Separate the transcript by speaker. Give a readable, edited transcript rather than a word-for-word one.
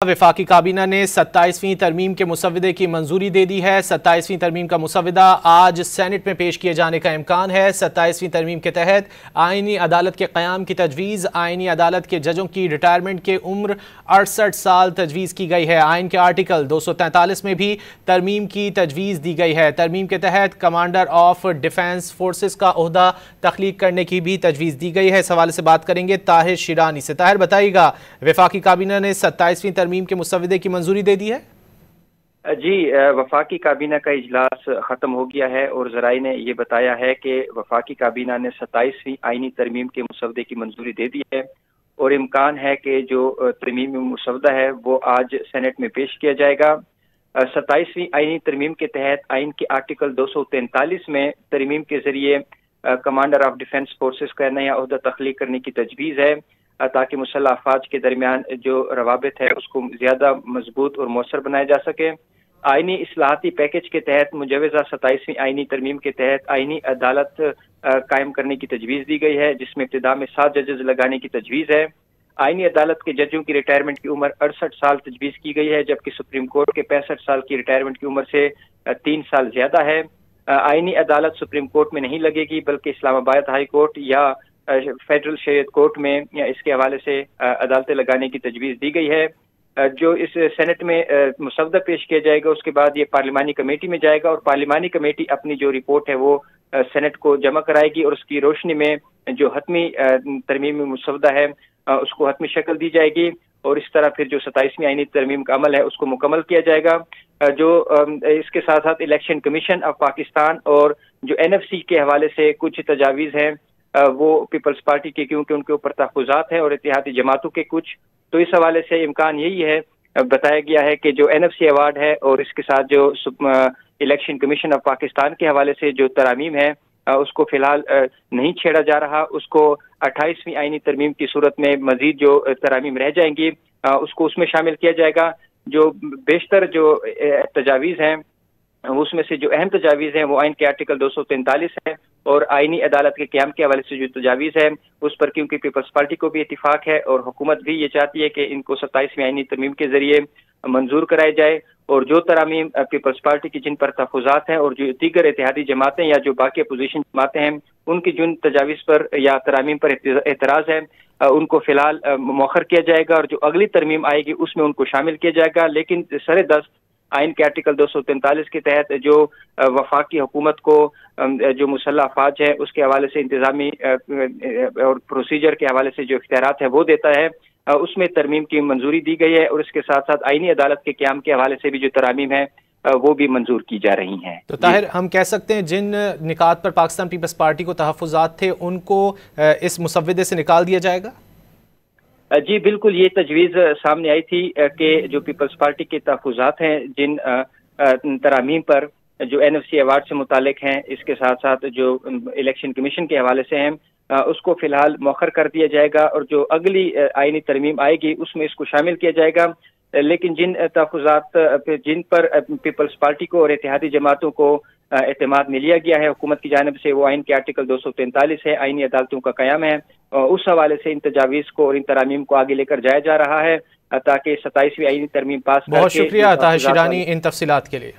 Speaker 1: वफाकी काबीना ने 27वीं तरमीम के मुसव्वदे की मंजूरी दे दी है। 27वीं तरमीम का मुसव्वदा आज सेनेट में पेश किए जाने का इम्कान है। 27वीं तरमीम के तहत आईनी अदालत के क़याम की तजवीज़, आईनी अदालत के जजों की रिटायरमेंट के उम्र 68 साल तजवीज़ की गई है। आइन के आर्टिकल 243 में भी तरमीम की तजवीज़ दी गई है। तरमीम के तहत कमांडर ऑफ डिफेंस फोर्सेस का ओहदा तख्लीक करने की भी तजवीज़ दी गई है। इस हवाले से बात करेंगे ताहिर शिरानी से। ताहिर, बताइएगा, वफाकी काबीना ने 27वीं तरमीम के मुसव्वदे की मंजूरी दे दी है?
Speaker 2: जी, वफाकी काबीना का इजलास ख़त्म हो गया है और ज़राए ने यह बताया है कि वफाकी काबीना ने 27वीं आईनी तरमीम के मुसव्वदे की मंजूरी दे दी है और इम्कान है कि जो तरमीमी मुसव्वदा है वो आज सेनेट में पेश किया जाएगा। 27वीं आईनी तरमीम के तहत आइन के आर्टिकल 243 में तरमीम के जरिए कमांडर ऑफ डिफेंस फोर्सेस का नया ओहदा तख्लीक करने की तजवीज़ है ताकि मुसल्लह अफवाज के दरमियान जो रवाबित है उसको ज्यादा मजबूत और मौसर बनाया जा सके। आईनी इस्लाहाती पैकेज के तहत मुजवजा 27वीं आईनी तरमीम के तहत आईनी अदालत कायम करने की तजवीज़ दी गई है, जिसमें इब्तिदा में 7 जजेस लगाने की तजवीज़ है। आईनी अदालत के जजों की रिटायरमेंट की उम्र 68 साल तजवीज़ की गई है, जबकि सुप्रीम कोर्ट के 65 साल की रिटायरमेंट की उम्र से 3 साल ज्यादा है। आईनी अदालत सुप्रीम कोर्ट में नहीं लगेगी बल्कि इस्लामाबाद हाई कोर्ट या फेडरल शरीयत कोर्ट में या इसके हवाले से अदालतें लगाने की तजवीज़ दी गई है। जो इस सेनेट में मुसव्वदा पेश किया जाएगा उसके बाद ये पार्लिमानी कमेटी में जाएगा और पार्लिमानी कमेटी अपनी जो रिपोर्ट है वो सेनेट को जमा कराएगी और उसकी रोशनी में जो हतमी तरमीमी मुसव्वदा है उसको हतमी शक्ल दी जाएगी और इस तरह फिर जो 27वीं आईनी तरमीम का अमल है उसको मुकम्मल किया जाएगा। जो इसके साथ साथ इलेक्शन कमीशन ऑफ पाकिस्तान और जो NFC के हवाले से कुछ तजावीज़ हैं वो पीपल्स पार्टी के, क्योंकि उनके ऊपर तहफ़्फ़ुज़ात हैं और इत्तेहादी जमातों के कुछ, तो इस हवाले से इम्कान यही है, बताया गया है कि जो NFC अवार्ड है और इसके साथ जो इलेक्शन कमीशन ऑफ पाकिस्तान के हवाले से जो तरामीम है उसको फिलहाल नहीं छेड़ा जा रहा। उसको 28वीं आईनी तरमीम की सूरत में मजीद जो तरामीम रह जाएंगी उसको उसमें शामिल किया जाएगा। जो बेशतर जो तजावीज़ हैं उसमें से जो अहम तजावीज़ हैं वो आइन के आर्टिकल 243 है और आईनी अदालत के क़याम के हवाले से जो तजावीज़ है उस पर क्योंकि पीपल्स पार्टी को भी इत्तिफाक है और हुकूमत भी ये चाहती है कि इनको 27वीं आईनी तरमीम के जरिए मंजूर कराया जाए और जो तरामीम पीपल्स पार्टी की जिन पर तहफ़्फ़ुज़ात हैं और जो दीगर इत्तेहादी जमातें या जो बाकी अपोजिशन जमातें हैं उनकी जिन तजावीज़ पर या तरामीम पर एतराज़ है उनको फिलहाल मौखर किया जाएगा और जो अगली तरमीम आएगी उसमें उनको शामिल किया जाएगा। लेकिन सरेदस्त आइन के आर्टिकल 243 के तहत जो वफाकी हुकूमत को जो मुसल्लह अफवाज है उसके हवाले से इंतजामी और प्रोसीजर के हवाले से जो इख्तियारात है वो देता है, उसमें तरमीम की मंजूरी दी गई है और इसके साथ साथ आईनी अदालत के क़याम के हवाले से भी जो तरामीम है वो भी मंजूर की जा रही हैं।
Speaker 1: तो ताहिर, हम कह सकते हैं जिन निकात पर पाकिस्तान पीपल्स पार्टी को तहफ़्फ़ुज़ात थे उनको इस मुसव्वदे से निकाल दिया जाएगा?
Speaker 2: जी बिल्कुल, ये तजवीज़ सामने आई थी कि जो पीपल्स पार्टी के तहफ़्फ़ुज़ात हैं जिन तरामीम पर जो NFC अवार्ड से मुतालिक हैं, इसके साथ साथ जो इलेक्शन कमीशन के हवाले से हैं उसको फिलहाल मौखर कर दिया जाएगा और जो अगली आईनी तरमीम आएगी उसमें इसको शामिल किया जाएगा। लेकिन जिन तहफ़्फ़ुज़ात जिन पर पीपल्स पार्टी को और इत्तेहादी जमातों को एतमाद में लिया गया है हुकूमत की जानिब से, वो आइन के आर्टिकल 243 है, आईनी अदालतों का क़याम है, उस हवाले से इन तजावीज़ को और इन तरामीम को आगे लेकर जाया जा रहा है ताकि 27वीं आईनी तरमीम पास।
Speaker 1: बहुत शुक्रिया ताहिर शिरानी इन तफसीलात के लिए।